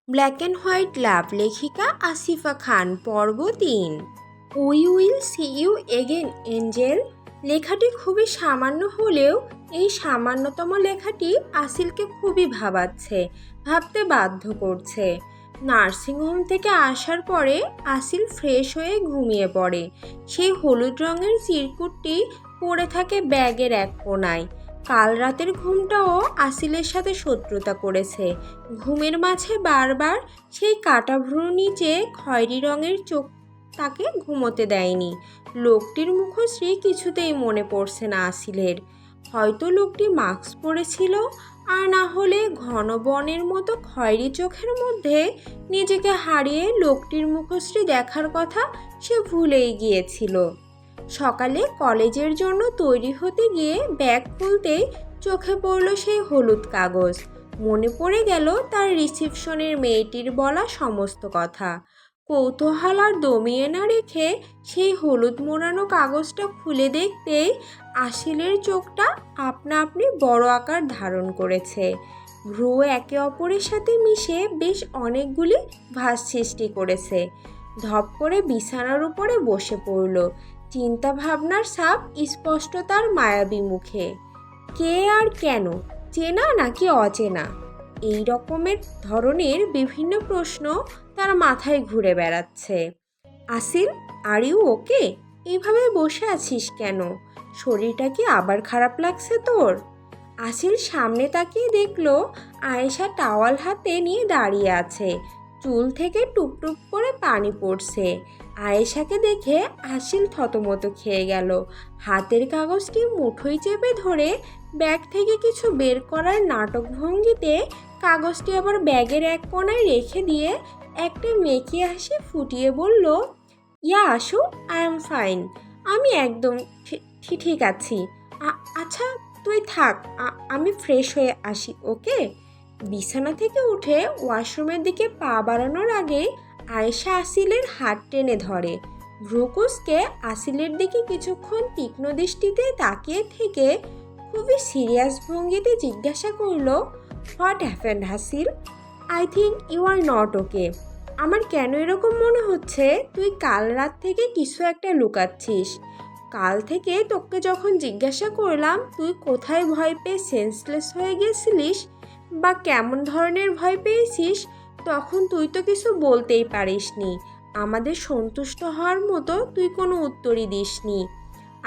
Black and white লাভ লেখিকা আসিফা খান পর্ব ৩। We will see you again angel. লেখাটি খুবই সামান্য হলেও এই সামান্যতম লেখাটি আসিলকে খুবই ভাবতে বাধ্য করছে। নার্সিংহোম থেকে আসার পরে আসিল ফ্রেশ হয়ে ঘুমিয়ে পড়ে। সেই হলুদ রঙের চিরকুটটি পড়ে থাকে ব্যাগের এক কোণায়। কাল রাতের ঘুমটাও আসিলের সাথে শত্রুতা করেছে। ঘুমের মাঝে বারবার সেই কাটা ভ্রুর নিচে খয়েরি রঙের চোখ তাকে ঘুমোতে দেয়নি। লোকটির মুখশ্রী কিছুতেই মনে পড়ছে না আসিলের। হয়তো লোকটি মাস্ক পরেছিল, আর না হলে ঘন বনের মতো খয়েরি চোখের মধ্যে নিজেকে হারিয়ে লোকটির মুখশ্রী দেখার কথা সে ভুলেই গিয়েছিল। সকালে কলেজের জন্য তৈরি হতে গিয়ে ব্যাগ খুলতেই চোখে পড়ল সেই হলুদ কাগজ। মনে পড়ে গেল তার রিসিপশনের মেয়েটির বলা সমস্ত কথা। কৌতূহল আর দমিয়ে না রেখে সেই হলুদ মোড়ানো কাগজটা খুলে দেখতেই আসিলের চোখটা আপনা আপনি বড় আকার ধারণ করেছে। ভ্রু একে অপরের সাথে মিশে বেশ অনেকগুলি ভাঁজ সৃষ্টি করেছে। ধপ করে বিছানার উপরে বসে পড়ল। চিন্তা ভাবনার ছাপ স্পষ্ট তার মায়াবী মুখে। কে আর কেন, চেনা নাকি অচেনা, এই রকমের ধরনের বিভিন্ন প্রশ্ন তার মাথায় ঘুরে বেড়াচ্ছে। আসিল, আর ইউ ওকে? এইভাবে বসে আছিস কেন? শরীরটা কি আবার খারাপ লাগছে তোর? আসিল সামনে তাকিয়ে দেখলো আয়েশা টাওয়াল হাতে নিয়ে দাঁড়িয়ে আছে। চুল থেকে টুপটুপ করে পানি পড়ছে। আয়েশাকে দেখে আসিল থতমত খেয়ে গেল। হাতের কাগজটি মুঠোয় চেপে ধরে ব্যাগ থেকে কিছু বের করার নাটক ভঙ্গিতে কাগজটি আবার ব্যাগের এক কোণায় রেখে দিয়ে একটা মেকি হাসি ফুটিয়ে বলল, ইয়া আসু, আই এম ফাইন। আমি একদম ঠিক আছি। আচ্ছা তুই থাক, আমি ফ্রেশ হয়ে আসি, ওকে? বিছানা থেকে উঠে ওয়াশরুমের দিকে পা বাড়ানোর আগে আয়েশা আসিলের হাত টেনে ধরে। ভ্রুকুসকে আসিলের দিকে কিছুক্ষণ তীক্ষ্ণ দৃষ্টিতে তাকিয়ে থেকে খুবই সিরিয়াস ভঙ্গিতে জিজ্ঞাসা করল, what happened Asil? I think you are not okay. আমার কেন এরকম মনে হচ্ছে তুই কাল রাত থেকে কিছু একটা লুকাচ্ছিস। কাল থেকে তোকে যখন জিজ্ঞাসা করলাম তুই কোথায় ভয় পেয়ে সেন্সলেস হয়ে গেছিলিস বা কেমন ধরনের ভয় পেয়েছিস, তখন তুই তো কিছু বলতেই পারিসনি। আমাদের সন্তুষ্ট হওয়ার মতো তুই কোনো উত্তরই দিসনি।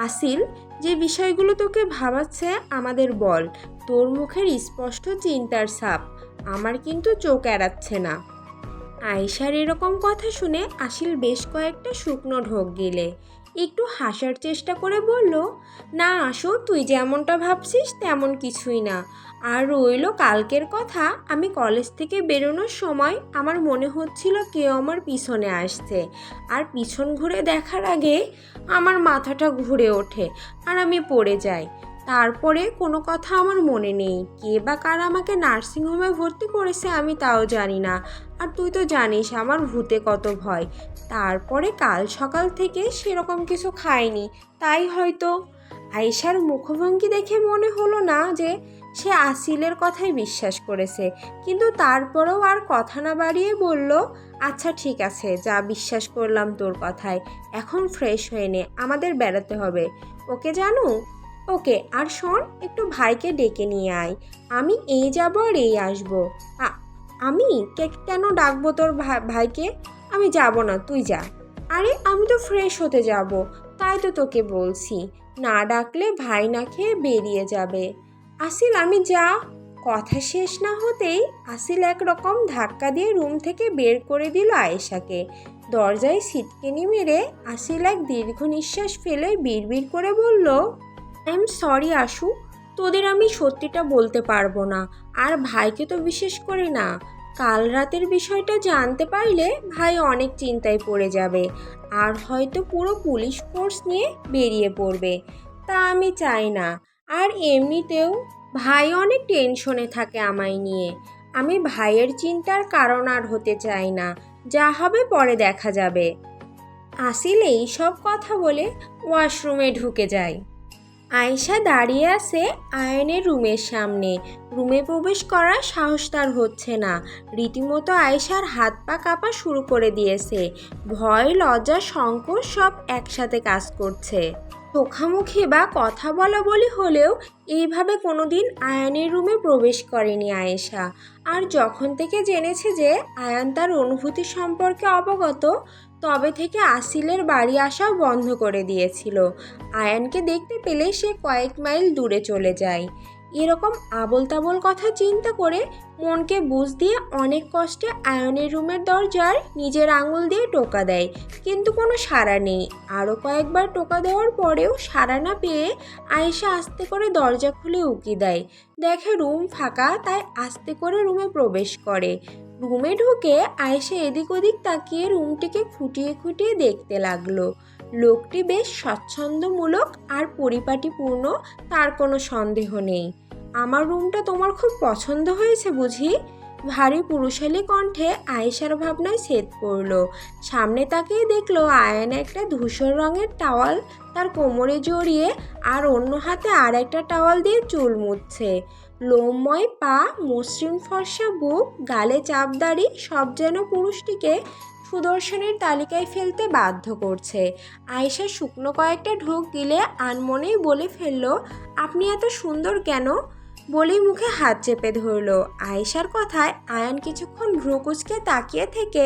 আসিল, যে বিষয়গুলো তোকে ভাবাচ্ছে আমাদের বল। তোর মুখের স্পষ্ট চিন্তার ছাপ আমার কিন্তু চোখ এড়াচ্ছে না। আয়েশার এরকম কথা শুনে আসিল বেশ কয়েকটা শুকনো ঢোক গিলে একটু হাসার চেষ্টা করে বলল, না আসো, তুই যেমনটা ভাবছিস তেমন কিছুই না। আর রইল কালকের কথা, আমি কলেজ থেকে বেরোনোর সময় আমার মনে হচ্ছিল কেউ আমার পিছনে আসছে, আর পিছন ঘুরে দেখার আগে আমার মাথাটা ঘুরে ওঠে আর আমি পড়ে যাই। তারপরে কোনো কথা আমার মনে নেই। কে বা কার আমাকে নার্সিংহোমে ভর্তি করেছে আমি তাও জানি না। আর তুই তো জানিস আমার ভূতে কত ভয়। তারপরে কাল সকাল থেকে সেরকম কিছু খাইনি, তাই হয়তো। আয়েশার মুখভঙ্গি দেখে মনে হলো না যে সে আসিলের কথাই বিশ্বাস করেছে, কিন্তু তারপরেও আর কথা না বাড়িয়ে বলল, আচ্ছা ঠিক আছে, যা বিশ্বাস করলাম তোর কথায়। এখন ফ্রেশ হয়ে নে, আমাদের বেড়াতে হবে, ওকে জানু? ওকে, আর শোন, একটু ভাইকে ডেকে নিয়ে আয়। আমি এই যাব আর এই আসবো। আমি কেন ডাকবো তোর ভাইকে? আমি যাব না, তুই যা। আরে আমি তো ফ্রেশ হতে যাব, তাই তো তোকে বলছি। না ডাকলে ভাই না খেয়ে বেরিয়ে যাবে। আসিল, আমি যা। কথা শেষ না হতেই আসিল একরকম ধাক্কা দিয়ে রুম থেকে বের করে দিল আয়েশাকে। দরজায় সিটকেনি মেরে আসিল এক দীর্ঘ নিঃশ্বাস ফেলে বিড়বিড় করে বলল, আই এম সরি আশু, তোদের আমি সত্যিটা বলতে পারবো না, আর ভাইকে তো বিশেষ করে না। কাল রাতের বিষয়টা জানতে পারলে ভাই অনেক চিন্তায় পড়ে যাবে, আর হয়তো পুরো পুলিশ ফোর্স নিয়ে বেরিয়ে পড়বে। তা আমি চাই না। আর এমনিতেও ভাই অনেক টেনশনে থাকে আমায় নিয়ে। আমি ভাইয়ের চিন্তার কারণ আর হতে চাই না। যা হবে পরে দেখা যাবে। আসিল এই সব কথা বলে ওয়াশরুমে ঢুকে যায়। আয়েশা দাঁড়িয়ে আছে আয়ানের রুমের সামনে। রুমে প্রবেশ করার সাহস তার হচ্ছে না। রীতিমতো আয়েশার হাত পা কাঁপা শুরু করে দিয়েছে। ভয়, লজ্জা, সংকোচ সব একসাথে কাজ করছে। চোখামুখি বা কথা বলা বলি হলেও এইভাবে কোনোদিন আয়ানের রুমে প্রবেশ করেনি আয়েশা। আর যখন থেকে জেনেছে যে আয়ান তার অনুভূতি সম্পর্কে অবগত, তবে থেকে আসিলের বাড়ি আসাও বন্ধ করে দিয়েছিল। আয়ানকে দেখতে পেলে সে কয়েক মাইল দূরে চলে যায়। এরকম আবোল তাবোল কথা চিন্তা করে মনকে বুঝ দিয়ে অনেক কষ্টে আয়নের রুমের দরজার নিজের আঙুল দিয়ে টোকা দেয়, কিন্তু কোনো সাড়া নেই। আরও কয়েকবার টোকা দেওয়ার পরেও সাড়া না পেয়ে আয়েশা আস্তে করে দরজা খুলে উকি দেয়। দেখে রুম ফাঁকা, তাই আস্তে করে রুমে প্রবেশ করে। রুমে ঢুকে আয়েশা এদিক ওদিক তাকিয়ে রুমটিকে খুঁটিয়ে খুঁটিয়ে দেখতে লাগলো। লোকটি বেশ স্বচ্ছন্দমূলক আর পরিপাটিপূর্ণ, তার কোনো সন্দেহ নেই। আমার রুমটা তোমার খুব পছন্দ হয়েছে বুঝি? ভারী পুরুষালী কণ্ঠে আয়েশার ভাবনায় ছেদ পড়ল। সামনে তাকিয়ে দেখলো আয়ান একটা ধূসর রঙের টাওয়াল তার কোমরে জড়িয়ে আর অন্য হাতে আর একটা টাওয়াল দিয়ে চুল মুছছে। লোমময় পা, মসৃণ ফর্সা বুক, গালে চাপদাড়ি, সব যেন পুরুষটিকে সুদর্শনের তালিকায় ফেলতে বাধ্য করছে। আয়েশা শুকনো কয়েকটা ঢোক দিলে আনমনেই বলে ফেলল, আপনি এত সুন্দর কেন? বলেই মুখে হাত চেপে ধরল। আয়েশার কথায় আয়ান কিছুক্ষণ ভ্রু কুঁচকে তাকিয়ে থেকে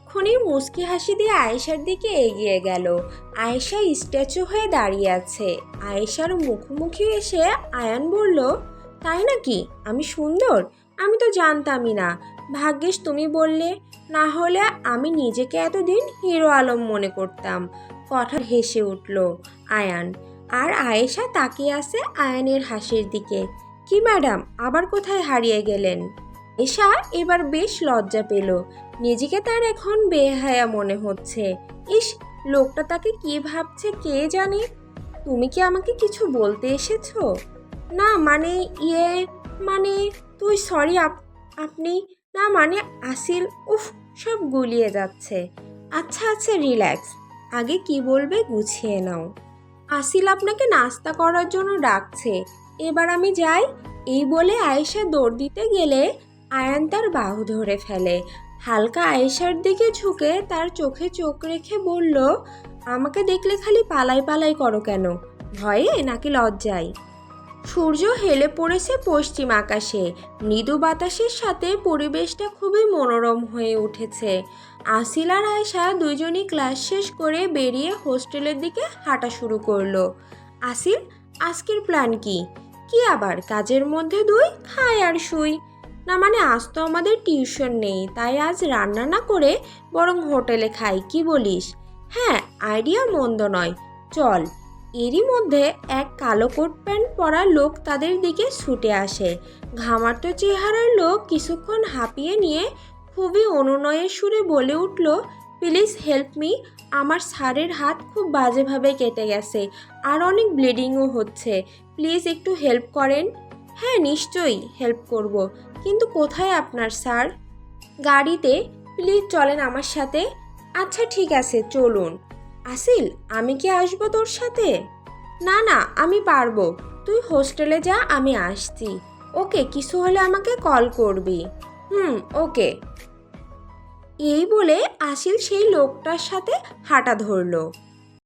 ক্ষণিক মুচকি হাসি দিয়ে আয়েশার দিকে এগিয়ে গেল। আয়েশা স্ট্যাচু হয়ে দাঁড়িয়ে আছে। আয়েশার মুখোমুখি এসে আয়ান বলল, তাই নাকি? আমি সুন্দর? আমি তো জানতামই না। ভাগ্যিস তুমি বললে, না হলে আমি নিজেকে এতদিন হিরো আলম মনে করতাম। কথা হেসে উঠল আয়ান। আর আয়েশা তাকিয়ে আছে আয়ানের হাসির দিকে। কি ম্যাডাম, আবার কোথায় হারিয়ে গেলেন? আয়েশা এবার বেশ লজ্জা পেল। নিজেকে তার এখন বেহায়া মনে হচ্ছে। ইস, লোকটা তাকে কি ভাবছে কে জানে। তুমি কি আমাকে কিছু বলতে এসেছো? না মানে মানে তুই সরি আপনি না মানে আসিল। উফ, সব গুলিয়ে যাচ্ছে। আচ্ছা আচ্ছা, রিল্যাক্স। আগে কি বলবে গুছিয়ে নাও। আসিল আপনাকে নাস্তা করার জন্য ডাকছে। এবার আমি যাই। এই বলে আয়েশা দৌড় দিতে গেলে আয়ান তার বাহু ধরে ফেলে। হালকা আয়েশার দিকে ঝুঁকে তার চোখে চোখ রেখে বলল, আমাকে দেখলে খালি পালাই পালাই করো কেন? ভয়ে নাকি লজ্জায়? সূর্য হেলে পড়েছে পশ্চিম আকাশে। মৃদু বাতাসের সাথে পরিবেশটা খুবই মনোরম হয়ে উঠেছে। আসিল আর আয়েশা দুইজনই ক্লাস শেষ করে বেরিয়ে হোস্টেলের দিকে হাঁটা শুরু করলো। আসিল, আজকের প্ল্যান কি? কি আবার কাজের মধ্যে দুই, খাই আর শুই। না মানে আজ তো আমাদের টিউশন নেই, তাই আজ রান্না না করে বরং হোটেলে খাই, কি বলিস? হ্যাঁ, আইডিয়া মন্দ নয়, চল। এরই মধ্যে এক কালো কোট প্যান্ট পরা লোক তাদের দিকে ছুটে আসে। ঘামার্ত চেহারার লোক কিছুক্ষণ হাঁপিয়ে নিয়ে খুবই অনুনয়ের সুরে বলে উঠল, প্লিজ হেল্প মি। আমার স্যারের হাত খুব বাজেভাবে কেটে গেছে আর অনেক ব্লিডিংও হচ্ছে। প্লিজ একটু হেল্প করেন। হ্যাঁ নিশ্চয়ই হেল্প করব, কিন্তু কোথায় আপনার স্যার? গাড়িতে। প্লিজ চলেন আমার সাথে। আচ্ছা ঠিক আছে, চলুন। আসিল, আমি কি আসবো তোর সাথে? না না, আমি পারবো। তুই হোস্টেলে যা, আমি আসছি। ওকে, কিছু হলে আমাকে কল করবি। ওকে। এই বলে আসিল সেই লোকটার সাথে হাঁটা ধরল।